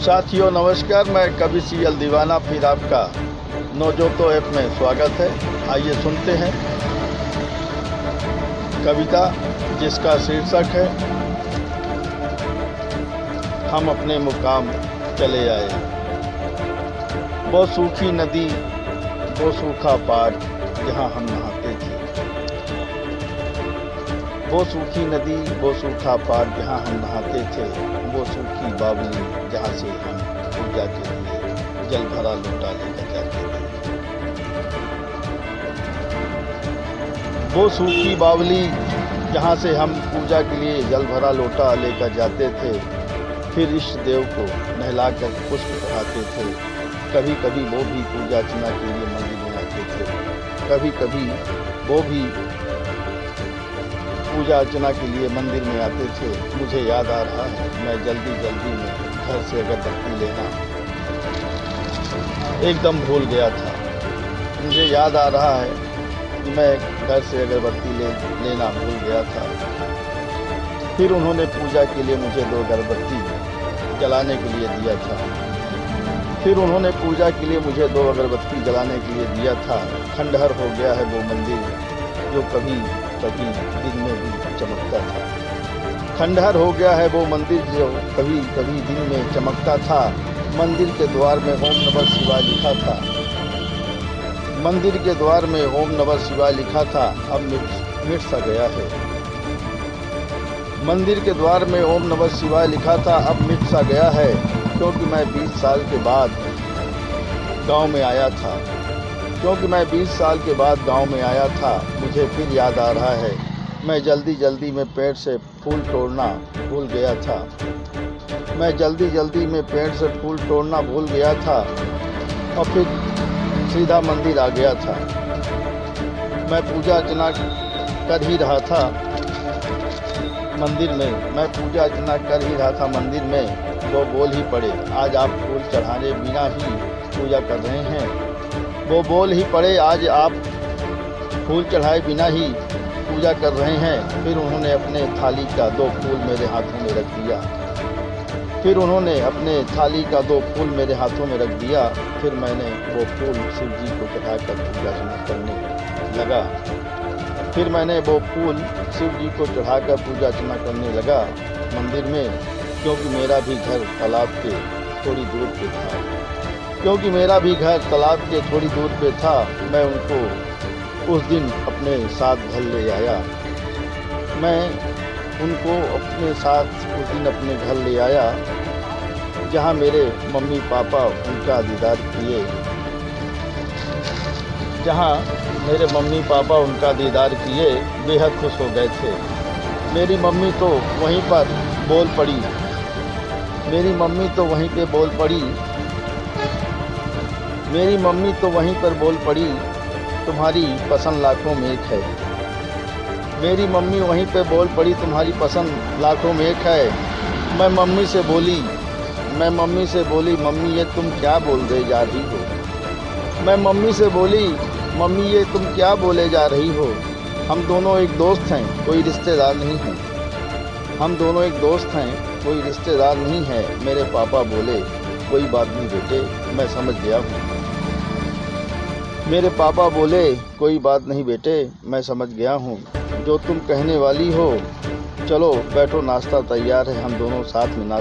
साथियों नमस्कार, मैं कवि सीएल दीवाना फिर आपका नौजोतो ऐप में स्वागत है। आइए सुनते हैं कविता जिसका शीर्षक है हम अपने मुकाम चले आए। वो सूखी नदी, वो सूखा पार जहाँ हम नहाते थे। वो सूखी नदी, वो सूखा पार जहाँ हम नहाते थे। वो सूखी बावली जहाँ से हम पूजा के लिए जल भरा लोटा लेकर जाते थे। वो सूखी बावली जहाँ से हम पूजा के लिए जल भरा लोटा लेकर जाते थे। फिर इष्ट देव को नहलाकर पुष्प चढ़ाते थे। कभी कभी वो भी पूजा अर्चना के लिए मंदिर में आते थे। कभी कभी वो भी पूजा अर्चना के लिए मंदिर में आते थे। मुझे याद आ रहा है, मैं जल्दी में घर से अगरबत्ती लेना एकदम भूल गया था। मुझे याद आ रहा है कि मैं घर से अगरबत्ती लेना भूल गया था। फिर उन्होंने पूजा के लिए मुझे 2 अगरबत्ती जलाने के लिए दिया था। फिर उन्होंने पूजा के लिए मुझे 2 अगरबत्ती जलाने के लिए दिया था। खंडहर हो गया है वो मंदिर जो कभी दिन में भी चमकता था। खंडहर हो गया है वो मंदिर जो कभी दिन में चमकता था। मंदिर के द्वार में ओम नमः शिवाय लिखा था। मंदिर के द्वार में ओम नमः शिवाय लिखा था, अब मिट सा गया है। मंदिर के द्वार में ओम नमः शिवाय लिखा था, अब मिट सा गया है। क्योंकि मैं 20 साल के बाद गांव में आया था। गांव में आया था। मुझे फिर याद आ रहा है, मैं जल्दी में पेड़ से फूल तोड़ना भूल गया था। और फिर सीधा मंदिर आ गया था। मैं पूजा अर्चना कर ही रहा था मंदिर में। वो बोल ही पड़े, आज आप फूल चढ़ाने बिना ही पूजा कर रहे हैं। वो बोल ही पड़े, आज आप फूल चढ़ाए बिना ही पूजा कर रहे हैं। फिर उन्होंने अपने थाली का 2 फूल मेरे हाथों में रख दिया। फिर मैंने वो फूल शिव जी को चढ़ाकर पूजा अर्चना करने लगा मंदिर में। क्योंकि मेरा भी घर तालाब के थोड़ी दूर पे था। मैं उनको उस दिन अपने साथ घर ले आया। जहाँ मेरे मम्मी पापा उनका दीदार किए बेहद खुश हो गए थे। मेरी मम्मी तो वहीं पर बोल पड़ी, तुम्हारी पसंद लाखों में एक है। मैं मम्मी से बोली मम्मी ये तुम क्या बोले जा रही हो। हम दोनों एक दोस्त हैं, कोई रिश्तेदार नहीं है। मेरे पापा बोले कोई बात नहीं बेटे, मैं समझ गया हूँ। जो तुम कहने वाली हो। चलो बैठो, नाश्ता तैयार है, हम दोनों साथ में